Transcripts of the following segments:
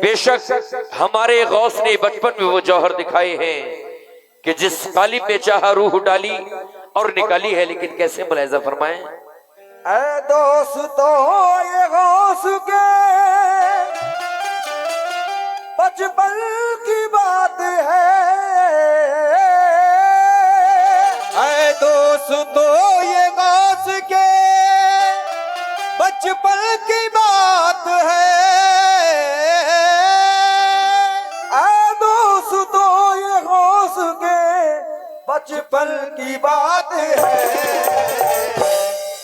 बेशक हमारे गौस ने बचपन में वो जौहर दिखाए हैं कि जिस काली पे चाहा रूह डाली और निकाली है, लेकिन कैसे मुलाहिजा फरमाएं। ऐ दोस्तों ये गौस के बचपन की बात है। ऐ दोस्तों ये गौस के बचपन की बात है। ऐ दोस्तों ये गौस के बचपन की बात है।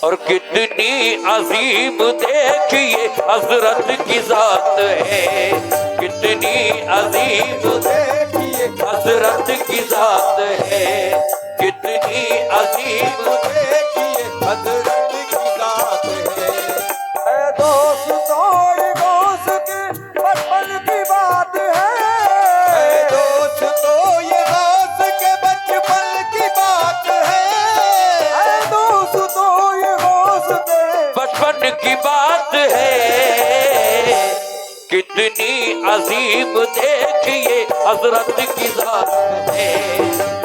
और कितनी अजीम देखिए हजरत की जात है, कितनी अजीम देखिए हजरत की जात है, कितनी अजीम देखिए हजरत की जात है। ऐ दोस्तों ये गौस के बचपन की बात है। ऐ दोस्तों ये गौस के बचपन की बात है। ऐ दोस्तों ये गौस के बचपन की बात है, कितनी अजीम देखिए हजरत की जात है,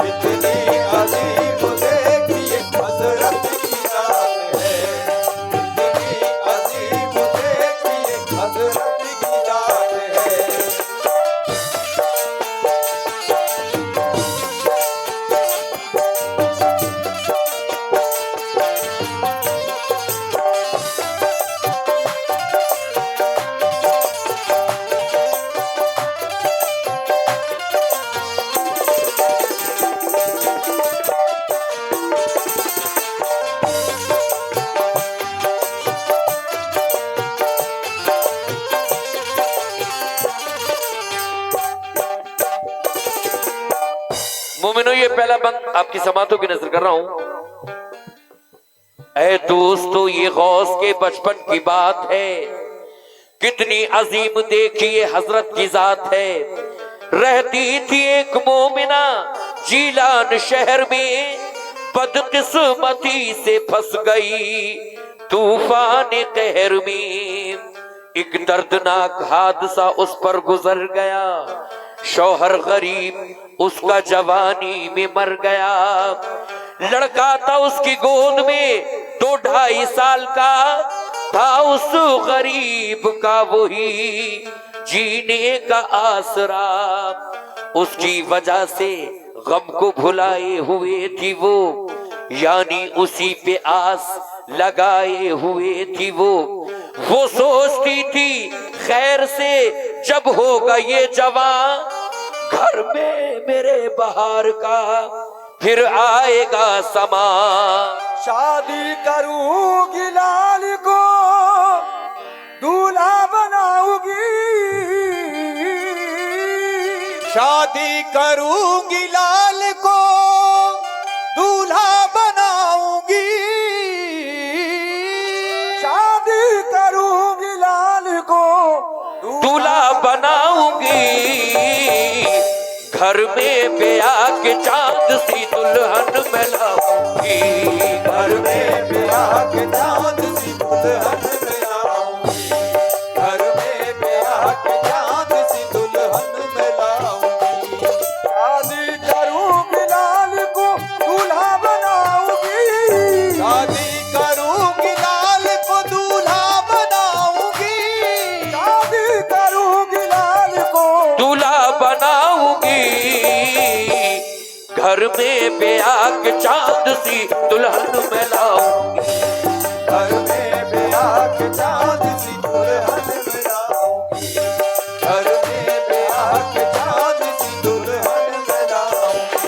कितनी अजीम देखिए हजरत की जात है। कितनी अजीम देखिए हजरत की जात है। मोमिनो ये पहला बंद आपकी समातों की नजर कर रहा हूं। ऐ दोस्तों ये गौस के बचपन की बात है, कितनी अजीम देखिए हजरत की जात है। रहती थी एक मोमिना जीलान शहर में, बदकिस्मती से फंस गई तूफान कहर में। एक दर्दनाक हादसा उस पर गुजर गया, शौहर गरीब उसका जवानी में मर गया। लड़का था उसकी गोद में 2-2.5 साल का, था उस गरीब का वही जीने का आसरा। उसकी वजह से गम को भुलाए हुए थी वो, यानी उसी पे आस लगाए हुए थी वो। सोचती थी खैर से जब होगा ये जवान, घर में मेरे बहार का फिर आएगा समा। शादी करूंगी लाल को दूल्हा बनाऊंगी। शादी करूंगी लाल को दूल्हा बनाऊंगी। शादी करूंगी लाल को दूल्हा बनाऊंगी। घर में ब्याह के चांद सी दुल्हन मैं लाऊंगी। घर में ब्याह के चांद सी दुल्हन मैं लाऊंगी। घर में ब्याह के चांद सी दुल्हन मैं लाऊंगी। शादी करूंगी लाल को दूल्हा बनाऊंगी। शादी करूंगी लाल को दूल्हा बनाऊंगी। शादी करूंगी लाल को दूल्हा बनाऊंगी। घर में ब्याह के चांद सी दुल्हन मैं लाऊंगी। घर में ब्याह के चांद सी दुल्हन मैं लाऊंगी। घर में ब्याह के चांद सी दुल्हन मैं लाऊंगी।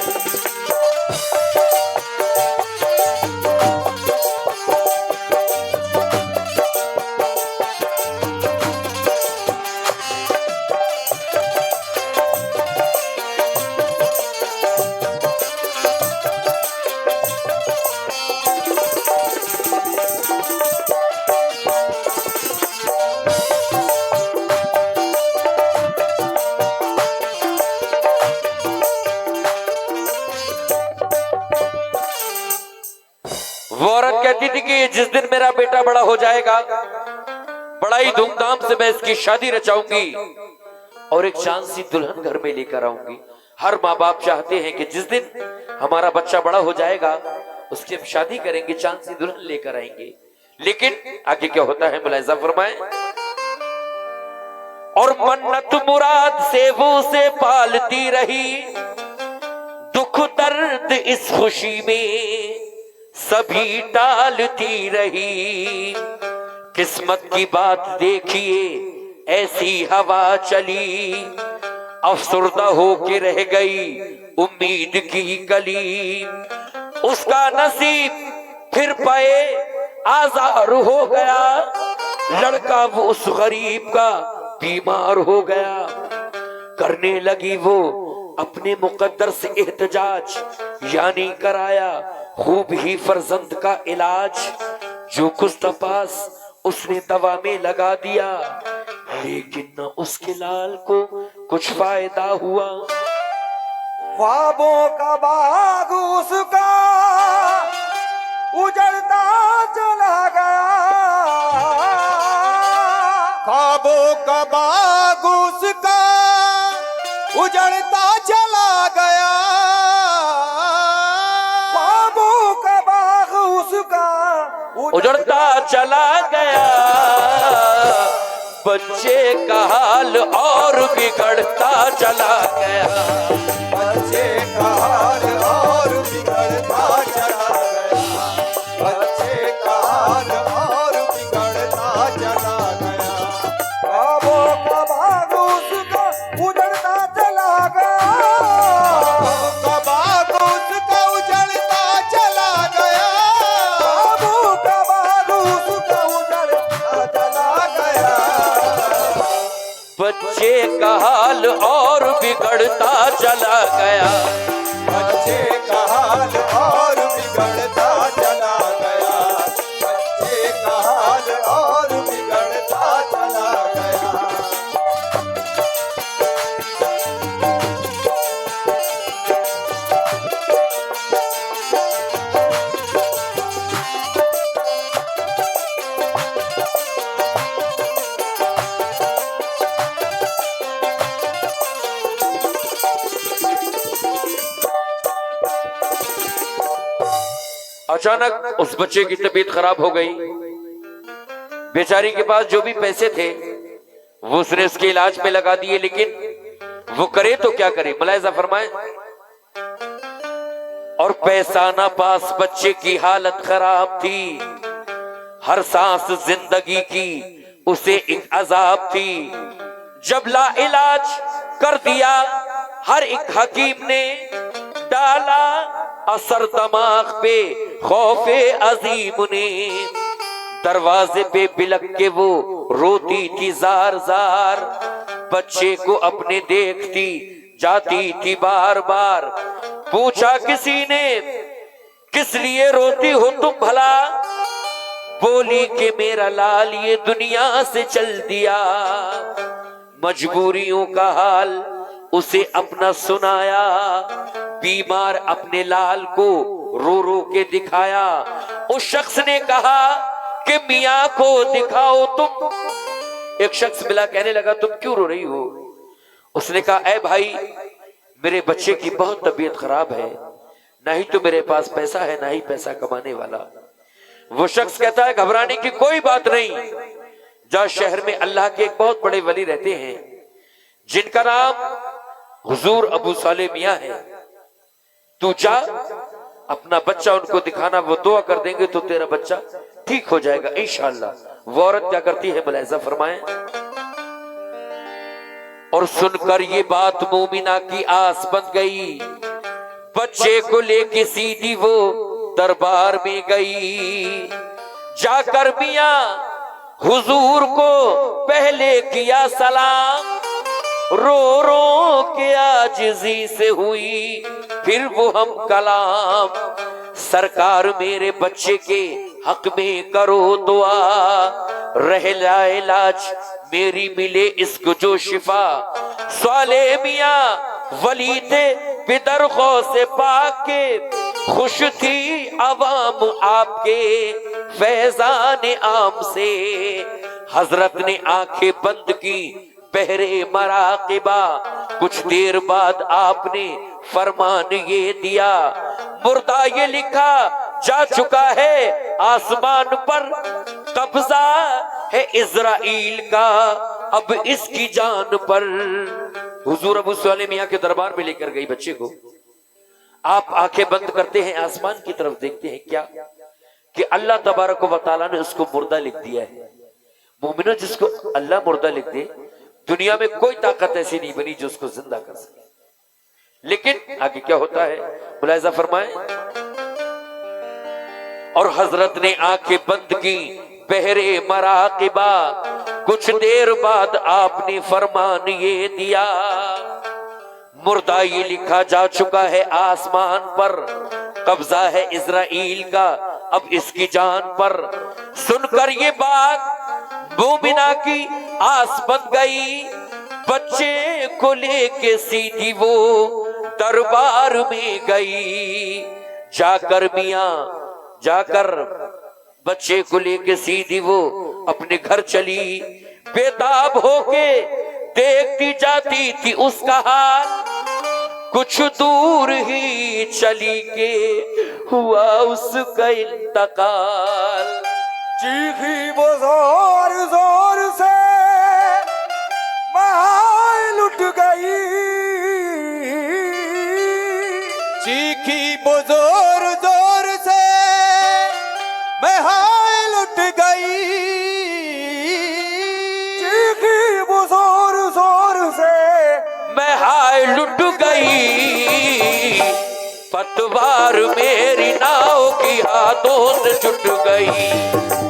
वो औरत कहती थी कि जिस दिन मेरा बेटा बड़ा हो जाएगा, बड़ा ही धूमधाम से मैं इसकी शादी रचाऊंगी। और एक चांद सी दुल्हन घर में लेकर आऊंगी। हर माँ बाप चाहते हैं कि जिस दिन हमारा बच्चा बड़ा हो जाएगा उसकी हम शादी करेंगे, चांद सी दुल्हन लेकर आएंगे। लेकिन आगे क्या होता है मुलाहिजा फरमाएं। और मन्नत मुराद से वो से पालती रही, दुख दर्द इस खुशी में सभी टालती रही। किस्मत की बात देखिए ऐसी हवा चली, अफसुर्दा होके रह गई उम्मीद की कली। उसका नसीब फिर पाए आजार हो गया, लड़का वो उस गरीब का बीमार हो गया। करने लगी वो अपने मुकद्दर से एहतजाज, यानी कराया खूब ही फर्जंद का इलाज। जो कुछ तपास उसने दवा में लगा दिया, लेकिन न उसके लाल को कुछ फायदा हुआ। ख्वाबों का बाग उसका उजड़ता चला गया, ख्वाबों का बाग उसका उजड़ता चला गया। ख्वाबों का बाग उसका उजड़ता चला गया, बच्चे का हाल और बिगड़ता चला गया। बच्चे का हाल और बिगड़ता चला गया, बच्चे का हाल और बिगड़ता चला गया। ख्वाबों का बाग उसका उजड़ता चला गया, ख्वाबों का बाग उसका उजड़ता चला गया, ख्वाबों का बाग उसका उजड़ता चला गया। बच्चे का हाल और बिगड़ता चला गया, बच्चे का हाल और बिगड़ता चला गया, बच्चे का हाल और बिगड़ता चला गया। अचानक उस बच्चे की तबीयत खराब हो गई। बेचारी के पास जो भी पैसे थे वो उसने उसके इलाज में लगा दिए, लेकिन वो करे तो क्या करे, मुलाहिजा फरमाए। और पैसा ना पास, बच्चे की हालत खराब थी, हर सांस जिंदगी की उसे एक अजाब थी। जब ला इलाज कर दिया हर एक हकीम ने, डाला असर दिमाग पे खौफे अजीम ने। दरवाजे पे बिलक के वो रोती थी जार जार, बच्चे को अपने देखती जाती थी बार बार। पूछा किसी ने किस लिए रोती हो तुम भला, बोली कि मेरा लाल ये दुनिया से चल दिया। मजबूरियों का हाल उसे अपना सुनाया, बीमार अपने लाल को रो रो के दिखाया। उस शख्स ने कहा कि मियाँ को दिखाओ तुम। एक शख्स मिला, कहने लगा तुम क्यों रो रही हो? उसने कहा ऐ भाई, मेरे बच्चे की बहुत तबीयत खराब है, ना ही तो मेरे पास पैसा है ना ही पैसा कमाने वाला। वो शख्स कहता है घबराने की कोई बात नहीं, जहाँ शहर में अल्लाह के एक बहुत बड़े वली रहते हैं जिनका नाम हुजूर अबू साले मियाँ है, तू जा अपना बच्चा उनको दिखाना, वो दुआ कर देंगे तो तेरा बच्चा ठीक हो जाएगा इंशाअल्लाह। वो औरत क्या करती है मुलाहिजा फरमाएं। और सुनकर ये बात मोमिना की आस बन गई, बच्चे को लेके सीधी वो दरबार में गई। जाकर मियाँ हुजूर को पहले किया सलाम, रो रो के आजिज़ी से हुई फिर वो हम कलाम। सरकार मेरे बच्चे के हक में करो दुआ, रह जाए इलाज मेरी मिले इसको जो शिफा। स्वाले मियाँ वली थे पिदर खौ से पाके, खुश थी अवाम आपके फैजान आम से। हजरत ने आंखें बंद की बहरे मराकिबा, कुछ देर बाद आपने फरमान ये दिया, मुर्दा ये लिखा जा चुका है आसमान पर, कब्जा है इज़राइल का अब इसकी जान पर। हुजूर अबू सलेम मियां के दरबार में लेकर गई बच्चे को। आप आंखें बंद करते हैं, आसमान की तरफ देखते हैं, क्या कि अल्लाह तबारक व तआला ने उसको मुर्दा लिख दिया है। मोमिनो, जिसको अल्लाह मुर्दा लिख दे, दुनिया में कोई ताकत ऐसी नहीं बनी जो उसको जिंदा कर सके। लेकिन आगे क्या होता है, मुलाहिजा फरमाएं। और हजरत ने आंखें बंद की, बहरे मराकिबा, कुछ देर बाद आपने फरमान ये दिया, मुर्दा ये लिखा जा चुका है आसमान पर, कब्जा है इज़राइल का अब इसकी जान पर। सुनकर ये बात मोमिना की आस बन गई, बच्चे को लेके सीधी वो दरबार में गई। जाकर बच्चे को लेके सीधी वो अपने घर चली, बेताब होके देखती जाती थी उसका हाल। कुछ दूर ही चली के हुआ उसका इंतकाल। चीखी वो जोर जोर से मैं लुट गई, चीखी वो जोर जोर से मैं लुट गई, चीखी वो जोर जोर से मैं हाय लुट गई। पतवार मेरी नाव की हाथों से छूट गई,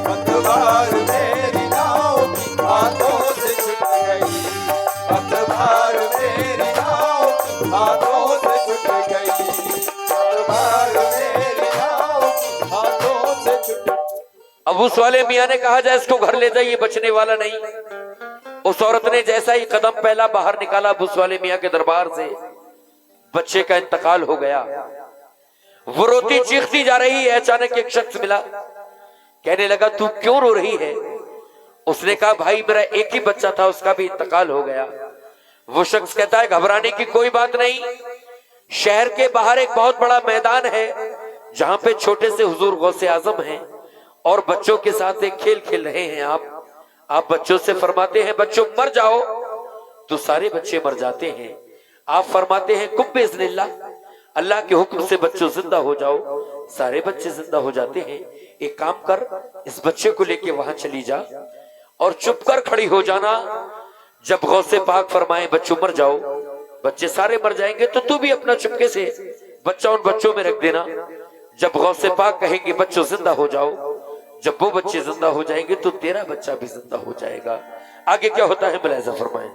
पतवार मेरी नाव की हाथों से छूट गई, पतवार मेरी नाव की हाथों से छूट गई, पतवार मेरी नाव की हाथों से छूट गई। अबू सलेम मियां ने कहा जाए इसको घर ले जाइए, बचने वाला नहीं। उस औरत ने जैसा ही कदम पहला बाहर निकाला अबू सलेम मियां के दरबार से, बच्चे का इंतकाल हो गया। वो रोती चीखती जा रही है, अचानक एक शख्स मिला, कहने लगा तू क्यों रो रही है? उसने कहा भाई मेरा एक ही बच्चा था, उसका भी इंतकाल हो गया। वो शख्स कहता है घबराने की कोई बात नहीं, शहर के बाहर एक बहुत बड़ा मैदान है जहां पे छोटे से हुजूर गौसे आजम हैं और बच्चों के साथ एक खेल खेल रहे हैं। आप बच्चों से फरमाते हैं बच्चों मर जाओ, तो सारे बच्चे मर जाते हैं। आप फरमाते हैं कुम बिइज़्निल्लाह, अल्लाह के हुक्म से बच्चों जिंदा हो जाओ, सारे बच्चे जिंदा हो जाते हैं। एक काम कर, इस बच्चे को लेके वहां चली जा और चुप कर खड़ी हो जाना। जब गौसे पाक फरमाए बच्चों मर जाओ, बच्चे सारे मर जाएंगे तो तू भी अपना चुपके से बच्चा उन बच्चों में रख देना। जब गौसे पाक कहेंगे बच्चों जिंदा हो जाओ, जब वो बच्चे जिंदा हो जाएंगे तो तेरा बच्चा भी जिंदा हो जाएगा। आगे क्या होता है मुलाहिजा फरमाएं।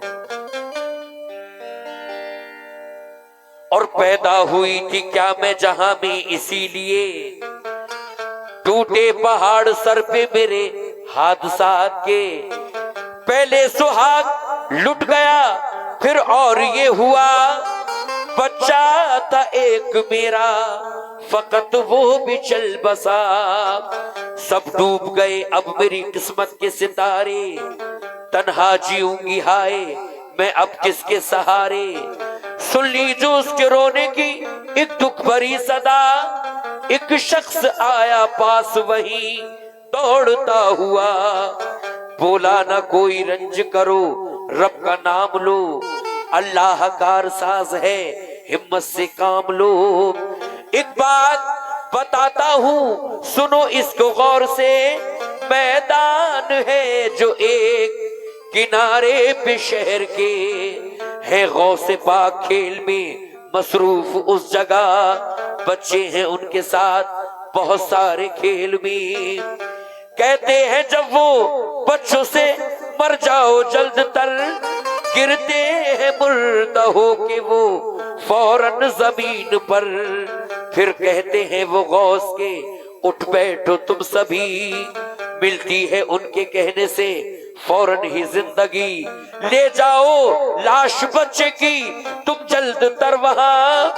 और पैदा हुई थी क्या मैं जहां में इसीलिए, टूटे पहाड़ सर पे मेरे हादसात के, पहले सुहाग लुट गया फिर और ये हुआ, बच्चा था एक मेरा फकत वो भी चल बसा, सब डूब गए अब मेरी किस्मत के सितारे, तन्हा जीऊंगी हाय मैं अब किसके सहारे। सुन ली जो उसके रोने की एक दुख भरी सदा, एक शख्स आया पास वही दौड़ता हुआ, बोला ना कोई रंज करो रब का नाम लो, अल्लाह कार साज है हिम्मत से काम लो। एक बात बताता हूँ सुनो इसको गौर से, मैदान है जो एक किनारे पे शहर के, है गौसे पाक खेल में मसरूफ उस जगह, बच्चे हैं उनके साथ बहुत सारे खेल में। कहते हैं जब वो बच्चों से मर जाओ जल्द तर, गिरते हैं मुर्दा हो के वो फौरन जमीन पर, फिर कहते हैं वो गौस के उठ बैठो तुम सभी, मिलती है उनके कहने से फौरन ही जिंदगी, ले जाओ लाश बच्चे की तुम जल्द तर वहां,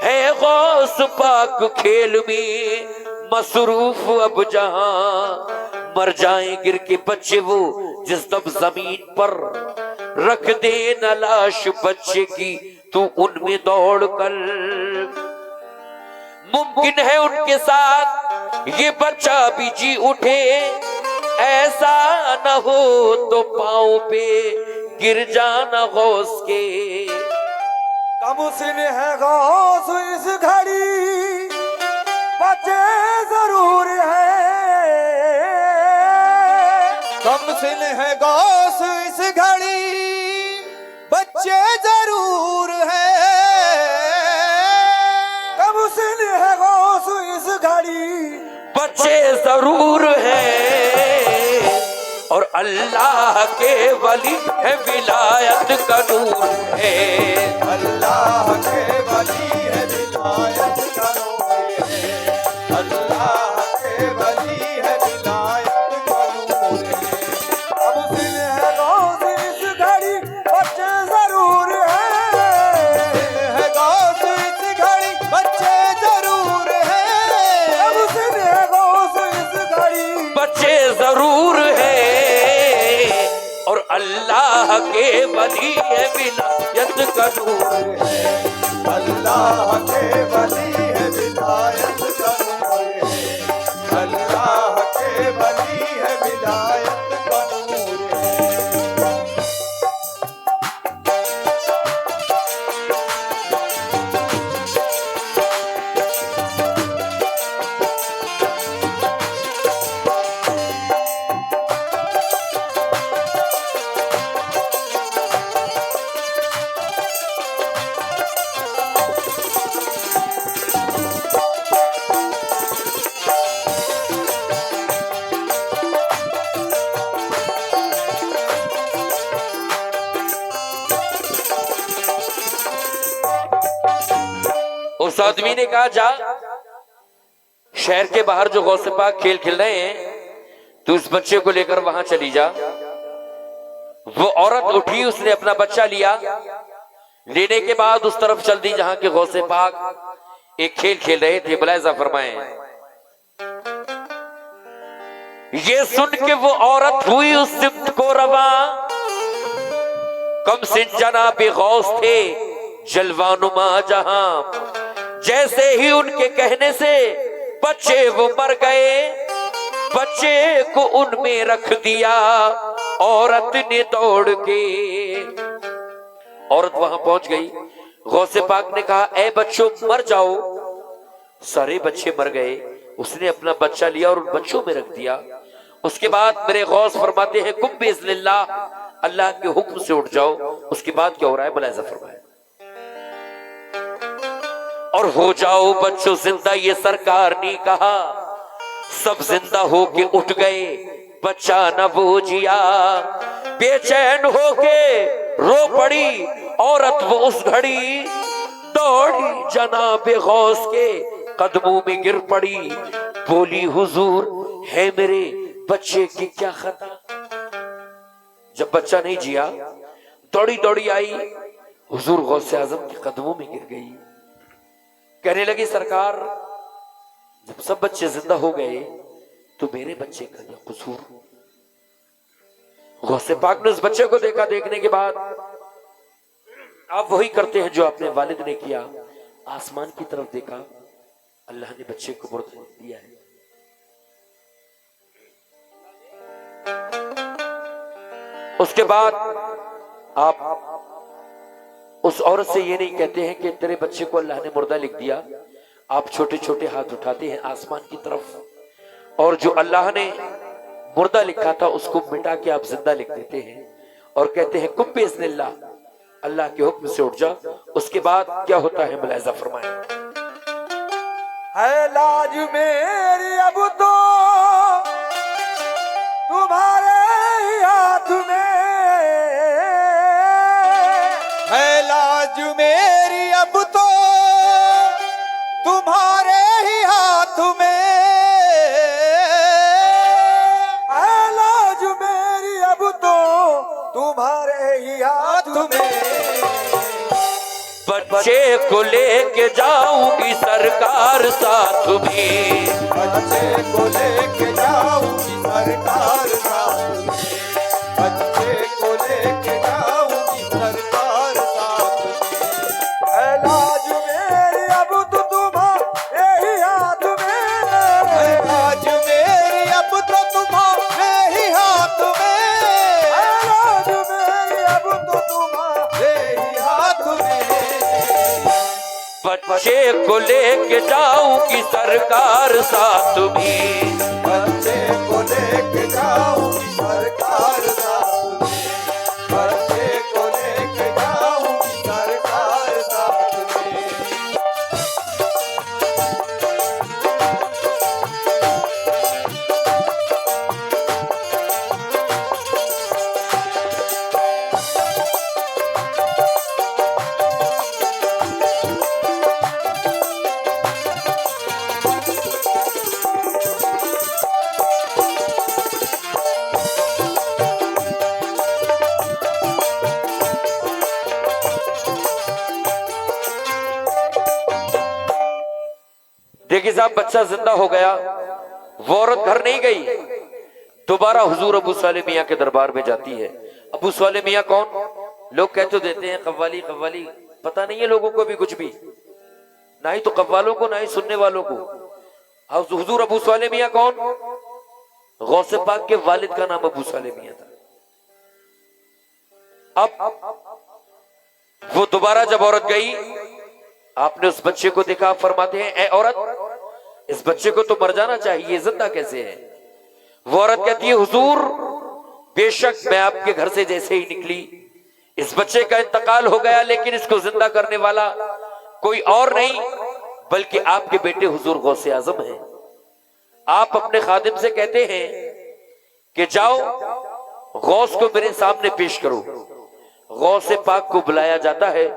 है गौस पाक खेल में मसरूफ अब जहां, मर जाएं गिर के बच्चे वो जिस दम जमीन पर, रख दे न लाश बच्चे की तू उनमें दौड़ कर। मुमकिन है उनके साथ ये बच्चा भी जी उठे, ऐसा न हो तो पांव पे गिर जाना गौस के। कमुसिन है गौस इस घड़ी, बच्चे जरूर है। कमुसिन है गौस इस घड़ी, बच्चे जरूर है। कमुसिन है गौस इस घड़ी, बच्चे जरूर है और अल्लाह के वली है, विलायत का नूर है। अल्लाह के वली है, विलायत का नूर है। अल्लाह के वली है, विलायत का नूर है। कमुसिन है गौस इस घड़ी, बच्चे जरूर है। गौस इस घड़ी, बच्चे जरूर है। कमुसिन है गौस इस घड़ी, बच्चे जरूर है और अल्लाह के वली है, विलायत का नूर है। अल्लाह के वली है, विलायत का नूर है। अल्लाह के वली है, विलायत का नूर है। उस आदमी ने कहा जा शहर के बाहर जो गौसे पाक खेल खेल रहे हैं, तो उस बच्चे को लेकर वहां चली जा। वो औरत उठी, उसने अपना बच्चा लिया, लेने के बाद उस तरफ चल दी जहां के गौसे पाक एक खेल खेल रहे थे। मुलाहिजा फरमाएं, ये सुन के वो औरत हुई उस सिमत को रवा। कम से जनाबे गौस थे जलवानुमा जहां, जैसे ही उनके कहने से बच्चे वो मर गए, बच्चे को उनमें रख दिया औरत ने दौड़ के। औरत वहां पहुंच गई, गौसे पाक ने कहा ऐ बच्चों मर जाओ। सारे बच्चे मर गए, उसने अपना बच्चा लिया और उन बच्चों में रख दिया। उसके बाद मेरे गौस फरमाते हैं कुम बिइज़्निल्लाह, अल्लाह के हुक्म से उठ जाओ। उसके बाद क्या हो रहा है मुलाहिजा फरमाएं, और हो जाओ बच्चों जिंदा, ये सरकार ने कहा। सब जिंदा होके उठ गए, बच्चा न वो जिया। बेचैन होके रो पड़ी औरत वो उस घड़ी, दौड़ी जनाबे गौस के कदमों में गिर पड़ी। बोली हुजूर है मेरे बच्चे की क्या खता। जब बच्चा नहीं जिया, दौड़ी दौड़ी आई, हुजूर गौसे आजम के कदमों में गिर गई। कहने लगी सरकार, जब सब बच्चे जिंदा हो गए तो मेरे बच्चे का क्या कसूर। गौसे पाक ने उस बच्चे को देखा। देखने के बाद आप वही करते हैं जो अपने वालिद ने किया। आसमान की तरफ देखा, अल्लाह ने बच्चे को मुर्दा दिया है। उसके बाद आप उस औरत से ये नहीं कहते हैं कि तेरे बच्चे को अल्लाह ने मुर्दा लिख दिया। आप छोटे छोटे हाथ उठाते हैं आसमान की तरफ, और जो अल्लाह ने मुर्दा लिखा था उसको मिटा के आप जिंदा लिख देते हैं और कहते हैं कुम बिइज़्निल्लाह, अल्लाह के हुक्म से उठ जा। उसके बाद क्या होता है मुलाहिजा फरमाएं, है लाज मेरी अब तो तुम्हारे ही हाथ में। है लाज मेरी अब तो तुम्हारे ही हाथ में। है लाज मेरी अब तो तुम्हारे ही हाथ में। बच्चे को लेके जाऊंगी सरकार साथ में। बच्चे को लेके जाऊंगी सरकार साथ में। बच्चे को लेके जाऊंगी बच्चे को लेके जाऊंगी सरकार साथ में, बच्चे को लेके जाऊंगी सरकार साथ में, बच्चे को लेके जाऊंगी सरकार साथ में। देखिए साहब, बच्चा जिंदा हो गया, वो औरत घर नहीं गई, दोबारा हुजूर अबू साले मियाँ के दरबार में जाती है। अबू साले मियाँ कौन? लोग कह तो देते हैं कव्वाली कव्वाली, पता नहीं है लोगों को भी कुछ भी, ना ही तो कव्वालों को ना ही सुनने वालों को। हुजूर अबू साले मियाँ कौन? गौसे पाक के वालिद का नाम अबू साले मियाँ था। अब वो दोबारा जब औरत गई, आपने उस बच्चे को देखा, फरमाते हैं ए औरत, इस बच्चे को तो मर जाना चाहिए, जिंदा कैसे है? वो औरत कहती है हुजूर, बेशक मैं आपके घर से जैसे ही निकली इस बच्चे का इंतकाल हो गया, लेकिन इसको जिंदा करने वाला कोई और नहीं बल्कि आपके बेटे हुजूर गौसे आजम हैं। आप अपने खादिम से कहते हैं कि जाओ गौस को मेरे सामने पेश करो। गौसे पाक को बुलाया जाता है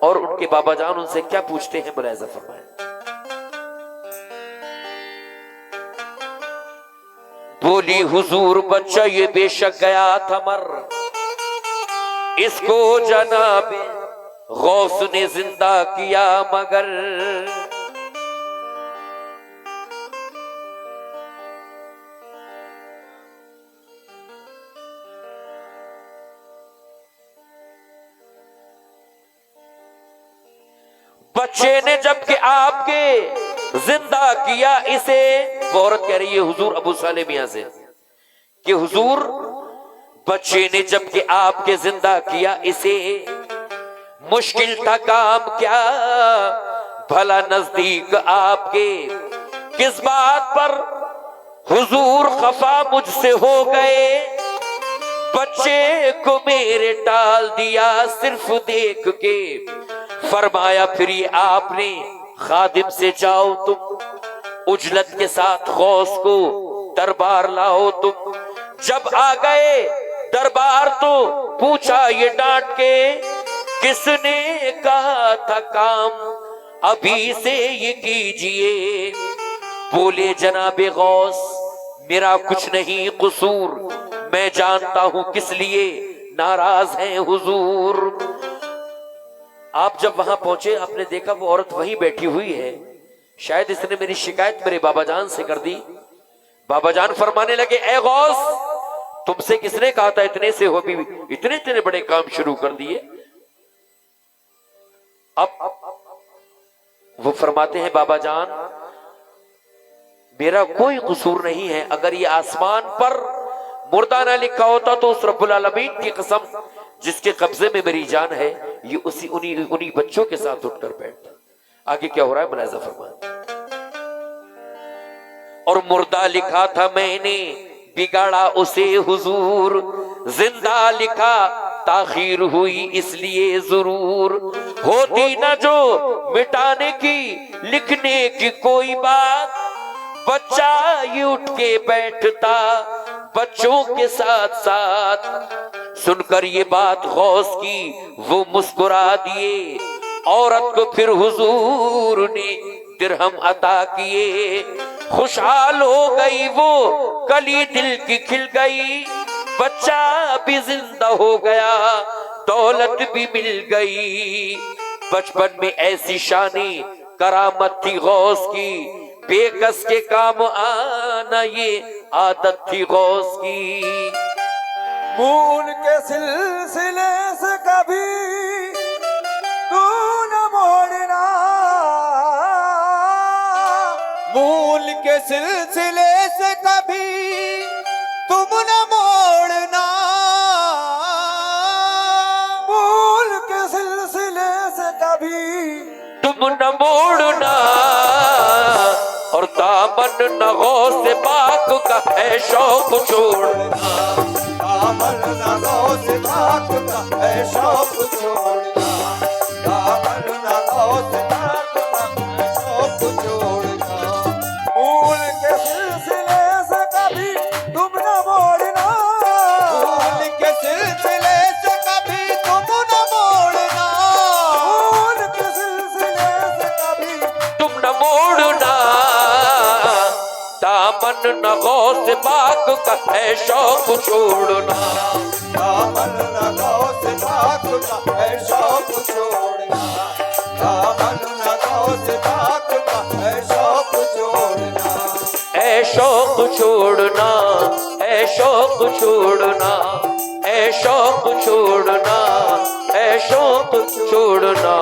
और उनके बाबा जान उनसे क्या पूछते हैं, मुलाहिजा फरमाएं। बोली हुजूर, बच्चा ये बेशक गया था मर, इसको जनाबे गौस ने जिंदा किया, मगर बच्चे ने जबकि आपके जिंदा किया इसे। वो औरत कह रही है हुजूर अबू साले मियां से कि हुजूर, बच्चे ने जबकि आपके जिंदा किया इसे, मुश्किल था काम क्या भला नजदीक आपके, किस बात पर हुजूर खफा मुझसे हो गए, बच्चे को मेरे टाल दिया सिर्फ देख के। फरमाया फिर ये आपने खादिम से, जाओ तुम उजलत के साथ गौस को दरबार लाओ तुम। जब आ गए दरबार तो पूछा ये डांट के, किसने कहा था काम अभी से ये कीजिए। बोले जनाबे गौस, मेरा कुछ नहीं कसूर, मैं जानता हूं किस लिए नाराज हैं हुजूर। आप जब वहां पहुंचे, आपने देखा वो औरत वहीं बैठी हुई है। शायद इसने मेरी शिकायत मेरे बाबा जान से कर दी। बाबा जान फरमाने लगे, ए गौस, तुमसे किसने कहा था इतने से हो भी इतने इतने बड़े काम शुरू कर दिए। अब वो फरमाते हैं, बाबा जान, मेरा कोई कसूर नहीं है। अगर ये आसमान पर मुर्दा ना लिखा होता तो उस रब्बुल आलमीन की कसम जिसके कब्जे में मेरी जान है, ये उन्हीं बच्चों के साथ उठकर बैठता। आगे क्या हो रहा है मुलाहिजा फरमाएं। और मुर्दा लिखा था मैंने, बिगाड़ा उसे हुजूर, जिंदा लिखा ताखीर हुई इसलिए जरूर। होती ना जो मिटाने की लिखने की कोई बात, बच्चा ये उठ के बैठता बच्चों के साथ साथ। सुनकर ये बात गौस की वो मुस्कुरा दिए, औरत को फिर हुजूर ने दिरहम अता किए। खुशहाल हो गई वो कली दिल की खिल गई, बच्चा भी जिंदा हो गया दौलत भी मिल गई। बचपन में ऐसी शानी करामत थी गौस की, बेकस के काम आना ये आदत थी गौस की। मूल के सिलसिले से कभी तू न मोड़ना, मूल के सिलसिले से कभी तुम न मोड़ना, मूल के सिलसिले से कभी तुम तुम न मोड़ना, और दामन न गौसे पाक का है शौक छोड़ना। दामन न गौसे पाक का है शौक छोड़ना, दामन न गौसे पाक का है शौक छोड़ना। मूल के सिलसिले से कभी तुम न मोड़ना, मूल के सिलसिले से कभी तुम न मोड़ना, मूल के सिलसिले से कभी तुम न मोड़ना, दामन न गौसे पाक का है शौक छोड़ना। दामन न गौसे पाक का है शौक छोड़ना, दामन न गौसे पाक का है शौक छोड़ना। ऐ शौक छोड़ना, ऐ शौक छोड़ना, ऐ शौक छोड़ना, ऐ शौक छोड़ना।